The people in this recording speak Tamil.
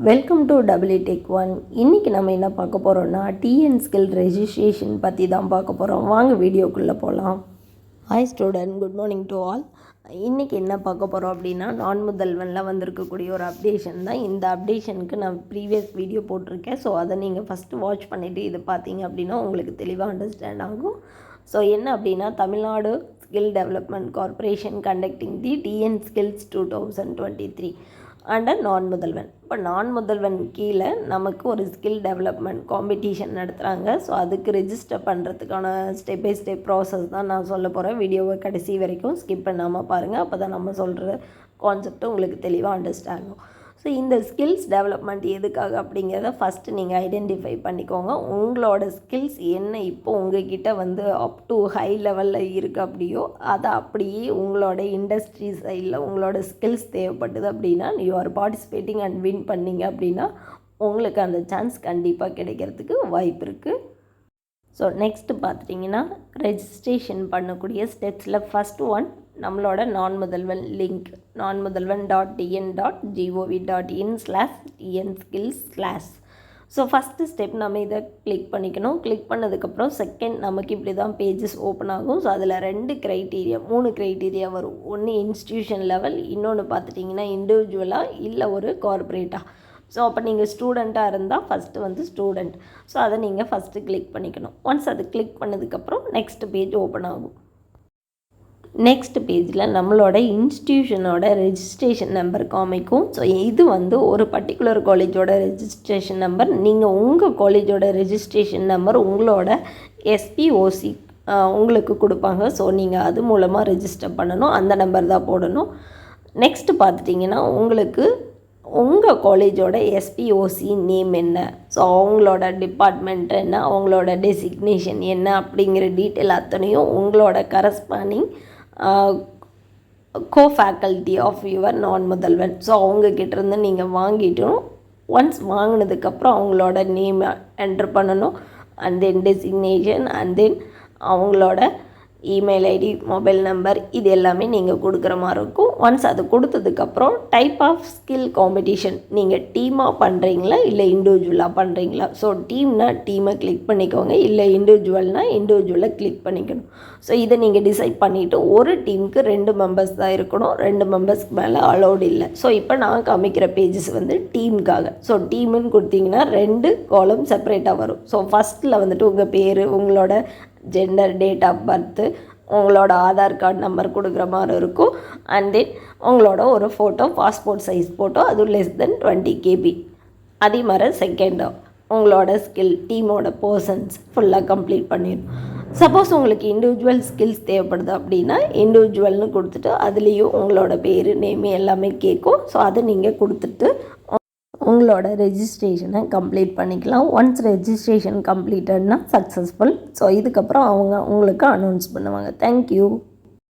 Welcome to TECQ1. இன்றைக்கி நம்ம என்ன பார்க்க போகிறோம்னா டிஎன் ஸ்கில் ரெஜிஸ்ட்ரேஷன் பற்றி தான் பார்க்க போகிறோம். வாங்க வீடியோக்குள்ளே போகலாம். Hi student, good morning to all. இன்றைக்கி என்ன பார்க்க போகிறோம் அப்படின்னா நான் முதல்வனில் வந்திருக்கக்கூடிய ஒரு அப்டேஷன் தான். இந்த அப்டேஷனுக்கு நான் ப்ரீவியஸ் வீடியோ போட்டிருக்கேன். ஸோ அதை நீங்கள் ஃபஸ்ட்டு வாட்ச் பண்ணிவிட்டு இது பார்த்தீங்க அப்படின்னா உங்களுக்கு தெளிவாக அண்டர்ஸ்டாண்ட் ஆகும். ஸோ என்ன அப்படின்னா Tamil Nadu skill development corporation conducting the TN skills 2023 under Naan Mudhalvan. இப்போ நான் முதல்வன் கீழே நமக்கு ஒரு ஸ்கில் டெவலப்மெண்ட் காம்படிஷன் நடத்துகிறாங்க. ஸோ அதுக்கு ரெஜிஸ்டர் பண்ணுறதுக்கான ஸ்டெப் பை ஸ்டெப் ப்ராசஸ் தான் நான் சொல்ல போகிறேன். வீடியோவை கடைசி வரைக்கும் ஸ்கிப் பண்ணாமல் பாருங்கள். அப்போ தான் நம்ம சொல்கிற கான்செப்ட் உங்களுக்கு தெளிவாக அண்டர்ஸ்டாண்ட் ஆகும். ஸோ இந்த ஸ்கில்ஸ் டெவலப்மெண்ட் எதுக்காக அப்படிங்கிறத ஃபஸ்ட்டு நீங்கள் ஐடென்டிஃபை பண்ணிக்கோங்க. உங்களோட ஸ்கில்ஸ் என்ன இப்போ உங்ககிட்ட அப் டு ஹை லெவலில் இருக்குது அப்படியோ அதை அப்படியே உங்களோட இண்டஸ்ட்ரி சைடில் உங்களோட ஸ்கில்ஸ் தேவைப்பட்டது அப்படின்னா you are participating and win பண்ணிங்க அப்படின்னா உங்களுக்கு அந்த சான்ஸ் கண்டிப்பாக கிடைக்கிறதுக்கு வாய்ப்பு இருக்குது. ஸோ நெக்ஸ்ட்டு பார்த்துட்டிங்கன்னா ரெஜிஸ்ட்ரேஷன் பண்ணக்கூடிய ஸ்டெப்ஸில் ஃபஸ்ட்டு ஒன் நம்மளோட Naan Mudhalvan link nanmudhalvan.tn.gov.in/tnskills/. So first step நம்ம இதை கிளிக் பண்ணிக்கணும். கிளிக் பண்ணதுக்கப்புறம் செகண்ட் நமக்கு இப்படி தான் பேஜஸ் ஓப்பன் ஆகும். ஸோ அதில் 3 க்ரைட்டீரியா வரும். ஒன்று இன்ஸ்டியூஷன் லெவல், இன்னொன்று பார்த்துட்டிங்கன்னா இண்டிவிஜுவலாக இல்லை ஒரு கார்ப்பரேட்டாக. ஸோ அப்போ நீங்கள் ஸ்டூடெண்ட்டாக இருந்தால் ஃபஸ்ட்டு ஸ்டூடெண்ட். ஸோ அதை நீங்கள் ஃபஸ்ட்டு கிளிக் பண்ணிக்கணும். ஒன்ஸ் அது கிளிக் பண்ணதுக்கப்புறம் நெக்ஸ்ட் பேஜ் ஓப்பன் ஆகும். நெக்ஸ்ட் பேஜில் நம்மளோட இன்ஸ்டியூஷனோட ரெஜிஸ்ட்ரேஷன் நம்பர் காமிக்கும். ஸோ இது ஒரு பர்டிகுலர் காலேஜோட ரெஜிஸ்ட்ரேஷன் நம்பர். நீங்கள் உங்கள் காலேஜோட ரெஜிஸ்ட்ரேஷன் நம்பர் உங்களோட SPOC உங்களுக்கு கொடுப்பாங்க. ஸோ நீங்கள் அது மூலமாக ரெஜிஸ்டர் பண்ணணும். அந்த நம்பர் தான் போடணும். நெக்ஸ்ட்டு பார்த்துட்டிங்கன்னா உங்களுக்கு உங்கள் காலேஜோட SPOC நேம் என்ன, ஸோ அவங்களோட டிபார்ட்மெண்ட் என்ன, அவங்களோட டெசிக்னேஷன் என்ன அப்படிங்கிற டீட்டெயில் அத்தனையும் உங்களோட கரஸ்பாண்டிங் ஃபேக்கல்ட்டி ஆஃப் யுவர் நான் முதல்வன். ஸோ அவங்கக்கிட்டேருந்து நீங்கள் வாங்கிட்டோம். ஒன்ஸ் வாங்கினதுக்கப்புறம் அவங்களோட நேம் என்ட்ரு பண்ணணும். And then designation and then அவங்களோட இமெயில் ஐடி, மொபைல் நம்பர் இது எல்லாமே நீங்கள் கொடுக்குற மாதிரி இருக்கும். ஒன்ஸ் அது கொடுத்ததுக்கப்புறம் டைப் ஆஃப் ஸ்கில் காம்படிஷன் நீங்கள் டீமாக பண்ணுறீங்களா இல்லை இண்டிவிஜுவலாக பண்ணுறீங்களா. ஸோ டீம்னா டீமை கிளிக் பண்ணிக்கோங்க, இல்லை இண்டிவிஜுவல்னால் இண்டிவிஜுவலை கிளிக் பண்ணிக்கணும். ஸோ இதை நீங்கள் டிசைட் பண்ணிவிட்டு ஒரு டீமுக்கு 2 மெம்பர்ஸ் தான் இருக்கணும். 2 மெம்பர்ஸ்க்கு மேலே அலௌடு இல்லை. ஸோ இப்போ நான் காமிக்கிற பேஜஸ் டீமுக்காக. ஸோ டீமுன்னு கொடுத்தீங்கன்னா 2 காலம் செப்பரேட்டாக வரும். ஸோ ஃபஸ்ட்டில் உங்கள் பேர், உங்களோட ஜெண்டர், டேட் ஆஃப் பர்த்து, உங்களோட ஆதார் கார்டு நம்பர் கொடுக்குற மாதிரி இருக்கும். அண்ட் தென் உங்களோட ஒரு ஃபோட்டோ, பாஸ்போர்ட் சைஸ் ஃபோட்டோ, அது லெஸ் தென் 20 KB. அதே மாதிரி செகண்டாக உங்களோட ஸ்கில், டீமோட பர்சன்ஸ் ஃபுல்லாக கம்ப்ளீட் பண்ணிடணும். சப்போஸ் உங்களுக்கு இண்டிவிஜுவல் ஸ்கில்ஸ் தேவைப்படுது அப்படின்னா இண்டிவிஜுவல்னு கொடுத்துட்டு அதுலேயும் உங்களோட பேர், நேம் எல்லாமே கேட்கும். ஸோ அதை நீங்கள் கொடுத்துட்டு உங்களோட ரெஜிஸ்ட்ரேஷனை கம்ப்ளீட் பண்ணிக்கலாம். ஒன்ஸ் ரெஜிஸ்ட்ரேஷன் கம்ப்ளீட்டட்னா சக்ஸஸ்ஃபுல். ஸோ இதுக்கப்புறம் அவங்க உங்களுக்கு அனௌன்ஸ் பண்ணுவாங்க. தேங்க்யூ.